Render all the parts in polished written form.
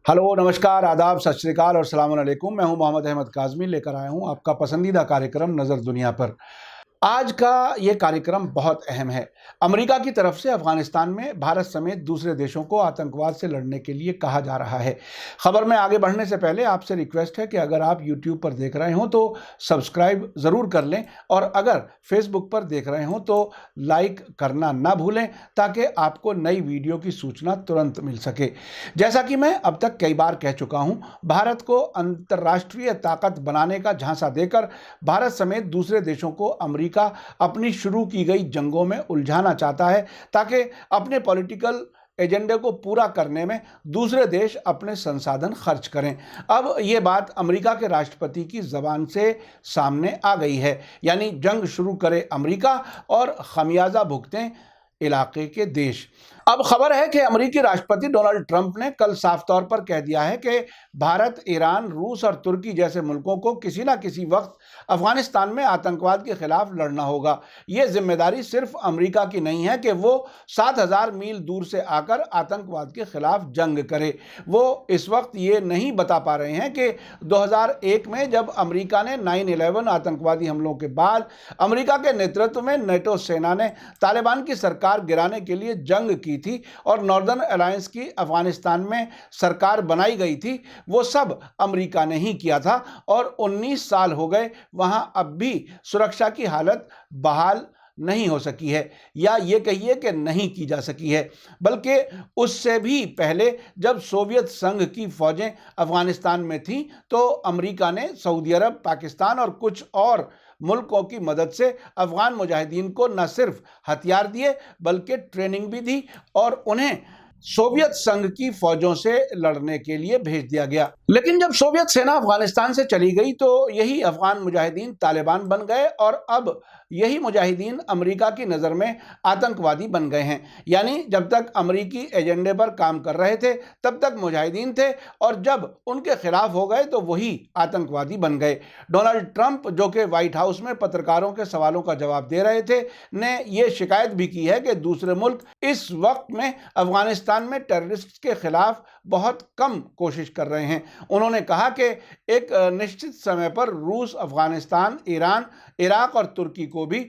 Hello, नमस्कार, आदाब, सत श्री अकाल और सलाम अलैकुम। मैं हूं मोहम्मद अहमद काज़मी, लेकर आया हूं आपका पसंदीदा कार्यक्रम नज़र दुनिया पर। आज का ये कार्यक्रम बहुत अहम है। अमेरिका की तरफ से अफगानिस्तान में भारत समेत दूसरे देशों को आतंकवाद से लड़ने के लिए कहा जा रहा है। खबर में आगे बढ़ने से पहले आपसे रिक्वेस्ट है कि अगर आप यूट्यूब पर देख रहे हो तो सब्सक्राइब ज़रूर कर लें, और अगर फेसबुक पर देख रहे हो तो लाइक करना ना भूलें, ताकि आपको नई वीडियो की सूचना तुरंत मिल सके। जैसा कि मैं अब तक कई बार कह चुका हूं, भारत को अंतर्राष्ट्रीय ताकत बनाने का झांसा देकर भारत समेत दूसरे देशों को अमेरिका अपनी शुरू की गई जंगों में उलझाना चाहता है, ताकि अपने पॉलिटिकल एजेंडे को पूरा करने में दूसरे देश अपने संसाधन खर्च करें। अब ये बात अमेरिका के राष्ट्रपति की जबान से सामने आ गई है, यानी जंग शुरू करे अमेरिका और खमियाजा भुगतें इलाके के देश। अब खबर है कि अमेरिकी राष्ट्रपति डोनाल्ड ट्रंप ने कल साफ तौर पर कह दिया है कि भारत, ईरान, रूस और तुर्की जैसे मुल्कों को किसी ना किसी वक्त अफगानिस्तान में आतंकवाद के खिलाफ लड़ना होगा। ये जिम्मेदारी सिर्फ अमेरिका की नहीं है कि वो 7,000 मील दूर से आकर आतंकवाद के खिलाफ जंग करे। वो इस वक्त ये नहीं बता पा रहे हैं कि 2001 में जब अमेरिका ने 9/11 आतंकवादी हमलों के बाद अमेरिका के नेतृत्व में नेटो सेना ने तालिबान की सरकार गिराने के लिए जंग की थी और नॉर्दर्न अलायंस की अफगानिस्तान में सरकार बनाई गई थी, वो सब अमेरिका ने ही किया था। और 19 साल हो गए, वहां अब भी सुरक्षा की हालत बहाल नहीं हो सकी है, या ये कहिए कि नहीं की जा सकी है। बल्कि उससे भी पहले जब सोवियत संघ की फौजें अफगानिस्तान में थीं, तो अमेरिका ने सऊदी अरब, पाकिस्तान और कुछ और मुल्कों की मदद से अफगान मुजाहिदीन को न सिर्फ हथियार दिए बल्कि ट्रेनिंग भी दी और उन्हें सोवियत संघ की फौजों से लड़ने के लिए भेज दिया गया। लेकिन जब सोवियत सेना अफगानिस्तान से चली गई तो यही अफगान मुजाहिदीन तालिबान बन गए, और अब यही मुजाहिदीन अमेरिका की नज़र में आतंकवादी बन गए हैं। यानी जब तक अमेरिकी एजेंडे पर काम कर रहे थे तब तक मुजाहिदीन थे, और जब उनके खिलाफ हो गए तो वही आतंकवादी बन गए। डोनाल्ड ट्रंप, जो कि व्हाइट हाउस में पत्रकारों के सवालों का जवाब दे रहे थे, ने यह शिकायत भी की है कि दूसरे मुल्क इस वक्त में अफगानिस्तान में टेररिस्ट के खिलाफ बहुत कम कोशिश कर रहे हैं। उन्होंने कहा कि एक निश्चित समय पर रूस, अफगानिस्तान, ईरान, इराक और तुर्की को भी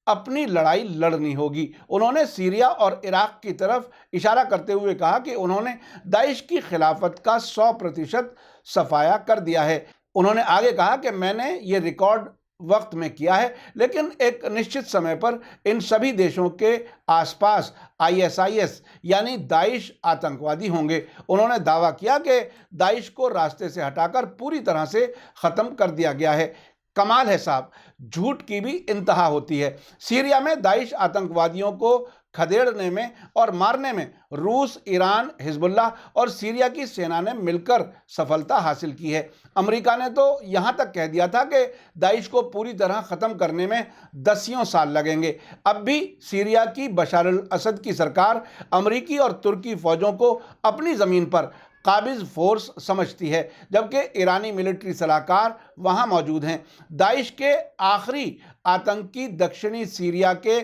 अपनी लड़ाई लड़नी होगी। उन्होंने सीरिया और इराक की तरफ इशारा करते हुए कहा कि उन्होंने दाइश की खिलाफत का 100% सफाया कर दिया है। उन्होंने आगे कहा कि मैंने ये रिकॉर्ड वक्त में किया है, लेकिन एक निश्चित समय पर इन सभी देशों के आसपास ISIS यानी दाइश आतंकवादी होंगे। उन्होंने दावा किया कि दाइश को रास्ते से हटाकर पूरी तरह से ख़त्म कर दिया गया है। कमाल है साहब, झूठ की भी इंतहा होती है। सीरिया में दाइश आतंकवादियों को खदेड़ने में और मारने में रूस, ईरान, हिजबुल्लाह और सीरिया की सेना ने मिलकर सफलता हासिल की है। अमेरिका ने तो यहां तक कह दिया था कि दाइश को पूरी तरह ख़त्म करने में 10 साल लगेंगे। अब भी सीरिया की बशर अल असद की सरकार अमेरिकी और तुर्की फौजों को अपनी ज़मीन पर काबिज फोर्स समझती है, जबकि ईरानी मिलिट्री सलाहकार वहां मौजूद हैं। दाइश के आखिरी आतंकी दक्षिणी सीरिया के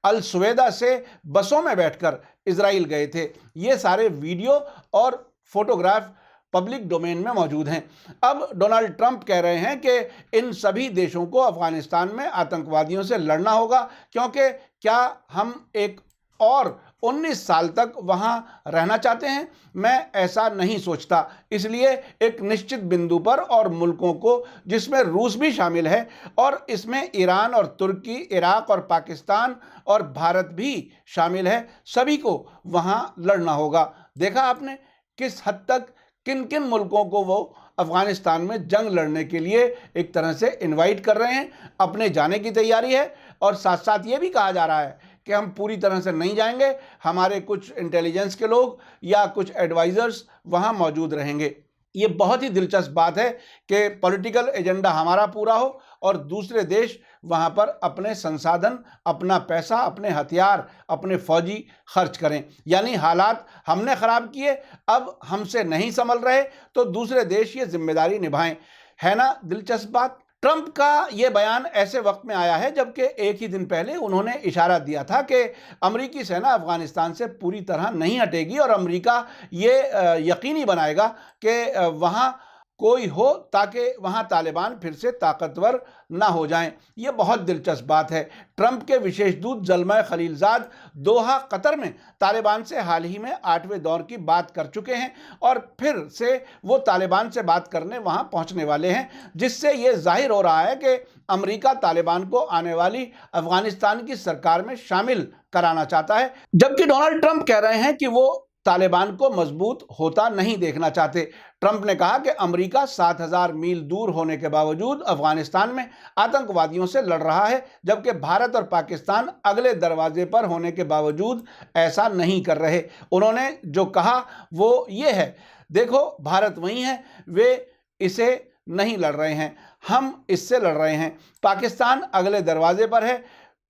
अल सुवेदा से बसों में बैठकर इजराइल गए थे। ये सारे वीडियो और फोटोग्राफ पब्लिक डोमेन में मौजूद हैं। अब डोनाल्ड ट्रंप कह रहे हैं कि इन सभी देशों को अफगानिस्तान में आतंकवादियों से लड़ना होगा, क्योंकि क्या हम एक और 19 साल तक वहां रहना चाहते हैं? मैं ऐसा नहीं सोचता। इसलिए एक निश्चित बिंदु पर और मुल्कों को, जिसमें रूस भी शामिल है और इसमें ईरान और तुर्की, इराक और पाकिस्तान और भारत भी शामिल है, सभी को वहां लड़ना होगा। देखा आपने किस हद तक किन किन मुल्कों को वो अफगानिस्तान में जंग लड़ने के लिए एक तरह से इनवाइट कर रहे हैं। अपने जाने की तैयारी है, और साथ साथ ये भी कहा जा रहा है कि हम पूरी तरह से नहीं जाएंगे, हमारे कुछ इंटेलिजेंस के लोग या कुछ एडवाइजर्स वहां मौजूद रहेंगे। ये बहुत ही दिलचस्प बात है कि पॉलिटिकल एजेंडा हमारा पूरा हो और दूसरे देश वहां पर अपने संसाधन, अपना पैसा, अपने हथियार, अपने फौजी खर्च करें। यानी हालात हमने खराब किए, अब हमसे नहीं संभल रहे, तो दूसरे देश ये जिम्मेदारी निभाएं। है ना दिलचस्प बात? ट्रंप का ये बयान ऐसे वक्त में आया है जबकि एक ही दिन पहले उन्होंने इशारा दिया था कि अमेरिकी सेना अफगानिस्तान से पूरी तरह नहीं हटेगी और अमेरिका ये यकीनी बनाएगा कि वहाँ कोई हो ताकि वहां तालिबान फिर से ताकतवर ना हो जाएं। यह बहुत दिलचस्प बात है। ट्रंप के विशेष दूत जलमय खलीलजाद दोहा कतर में तालिबान से हाल ही में 8वें दौर की बात कर चुके हैं और फिर से वो तालिबान से बात करने वहां पहुंचने वाले हैं, जिससे ये जाहिर हो रहा है कि अमेरिका तालिबान को आने वाली अफगानिस्तान की सरकार में शामिल कराना चाहता है, जबकि डोनाल्ड ट्रंप कह रहे हैं कि वो तालिबान को मजबूत होता नहीं देखना चाहते। ट्रंप ने कहा कि अमेरिका 7000 मील दूर होने के बावजूद अफगानिस्तान में आतंकवादियों से लड़ रहा है, जबकि भारत और पाकिस्तान अगले दरवाजे पर होने के बावजूद ऐसा नहीं कर रहे। उन्होंने जो कहा वो ये है, देखो भारत वही है, वे इसे नहीं लड़ रहे हैं, हम इससे लड़ रहे हैं। पाकिस्तान अगले दरवाजे पर है,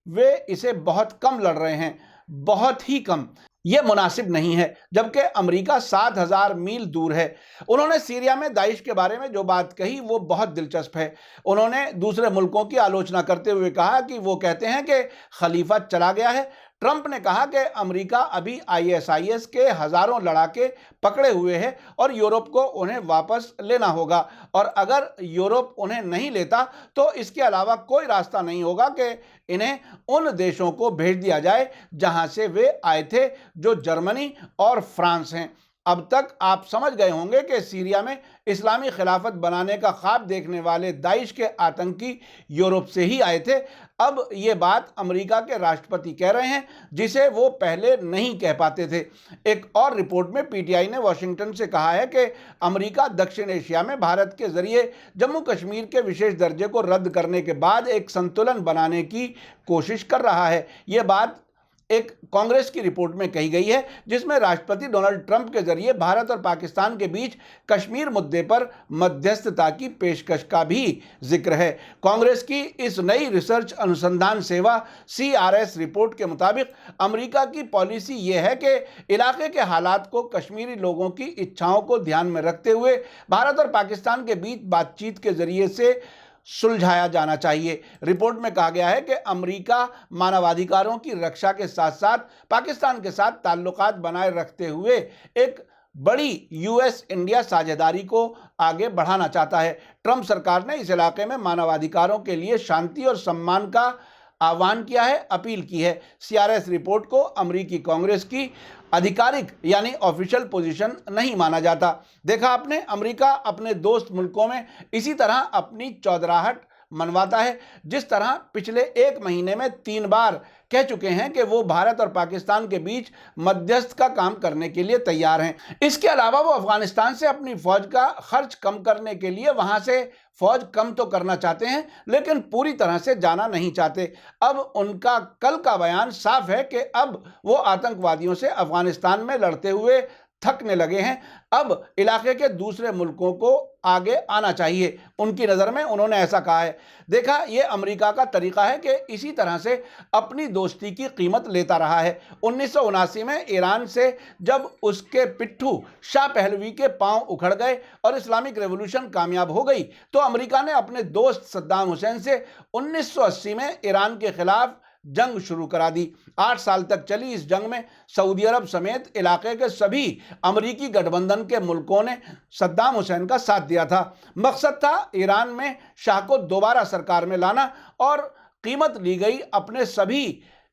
वे इसे बहुत कम लड़ रहे हैं, बहुत ही कम। यह मुनासिब नहीं है, जबकि अमेरिका 7000 मील दूर है। उन्होंने सीरिया में दाइश के बारे में जो बात कही वो बहुत दिलचस्प है। उन्होंने दूसरे मुल्कों की आलोचना करते हुए कहा कि वो कहते हैं कि खलीफा चला गया है। ट्रंप ने कहा कि अमेरिका अभी आईएसआईएस के हजारों लड़ाके पकड़े हुए है और यूरोप को उन्हें वापस लेना होगा, और अगर यूरोप उन्हें नहीं लेता तो इसके अलावा कोई रास्ता नहीं होगा कि इन्हें उन देशों को भेज दिया जाए जहां से वे आए थे, जो जर्मनी और फ्रांस हैं। अब तक आप समझ गए होंगे कि सीरिया में इस्लामी खिलाफत बनाने का ख्वाब देखने वाले दाइश के आतंकी यूरोप से ही आए थे। अब ये बात अमेरिका के राष्ट्रपति कह रहे हैं, जिसे वो पहले नहीं कह पाते थे। एक और रिपोर्ट में पीटीआई ने वॉशिंगटन से कहा है कि अमेरिका दक्षिण एशिया में भारत के जरिए जम्मू कश्मीर के विशेष दर्जे को रद्द करने के बाद एक संतुलन बनाने की कोशिश कर रहा है। ये बात एक कांग्रेस की रिपोर्ट में कही गई है, जिसमें राष्ट्रपति डोनाल्ड ट्रंप के जरिए भारत और पाकिस्तान के बीच कश्मीर मुद्दे पर मध्यस्थता की पेशकश का भी जिक्र है। कांग्रेस की इस नई रिसर्च अनुसंधान सेवा CRS रिपोर्ट के मुताबिक अमेरिका की पॉलिसी यह है कि इलाके के हालात को कश्मीरी लोगों की इच्छाओं को ध्यान में रखते हुए भारत और पाकिस्तान के बीच बातचीत के जरिए से सुलझाया जाना चाहिए। रिपोर्ट में कहा गया है कि अमेरिका मानवाधिकारों की रक्षा के साथ साथ पाकिस्तान के साथ ताल्लुकात बनाए रखते हुए एक बड़ी US इंडिया साझेदारी को आगे बढ़ाना चाहता है। ट्रंप सरकार ने इस इलाके में मानवाधिकारों के लिए शांति और सम्मान का आह्वान किया है, अपील की है। CRS रिपोर्ट को अमेरिकी कांग्रेस की आधिकारिक यानी ऑफिशियल पोजीशन नहीं माना जाता। देखा आपने, अमेरिका अपने दोस्त मुल्कों में इसी तरह अपनी चौधराहट मनवाता है, जिस तरह पिछले एक महीने में 3 बार कह चुके हैं कि वो भारत और पाकिस्तान के बीच मध्यस्थ का काम करने के लिए तैयार हैं। इसके अलावा वो अफगानिस्तान से अपनी फौज का खर्च कम करने के लिए वहां से फौज कम तो करना चाहते हैं, लेकिन पूरी तरह से जाना नहीं चाहते। अब उनका कल का बयान साफ है कि अब वो आतंकवादियों से अफगानिस्तान में लड़ते हुए थकने लगे हैं। अब इलाके के दूसरे मुल्कों को आगे आना चाहिए, उनकी नज़र में उन्होंने ऐसा कहा है। देखा, ये अमेरिका का तरीका है कि इसी तरह से अपनी दोस्ती की कीमत लेता रहा है। 1979 में ईरान से जब उसके पिट्ठू शाह पहलवी के पांव उखड़ गए और इस्लामिक रेवोल्यूशन कामयाब हो गई, तो अमेरिका ने अपने दोस्त सद्दाम हुसैन से 1980 में ईरान के खिलाफ जंग शुरू करा दी। 8 साल तक चली इस जंग में सऊदी अरब समेत इलाके के सभी अमेरिकी गठबंधन के मुल्कों ने सद्दाम हुसैन का साथ दिया था। मकसद था ईरान में शाह को दोबारा सरकार में लाना, और कीमत ली गई अपने सभी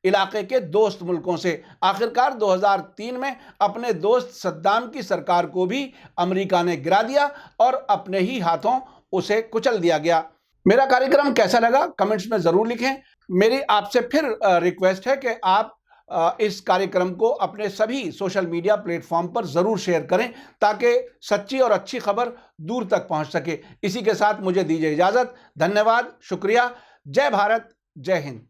इलाके के दोस्त मुल्कों से। आखिरकार 2003 में अपने दोस्त सद्दाम की सरकार को भी अमेरिका ने गिरा दिया और अपने ही हाथों उसे कुचल दिया गया। मेरा कार्यक्रम कैसा लगा कमेंट्स में ज़रूर लिखें। मेरी आपसे फिर रिक्वेस्ट है कि आप इस कार्यक्रम को अपने सभी सोशल मीडिया प्लेटफॉर्म पर ज़रूर शेयर करें, ताकि सच्ची और अच्छी खबर दूर तक पहुंच सके। इसी के साथ मुझे दीजिए इजाज़त। धन्यवाद, शुक्रिया। जय भारत, जय हिंद।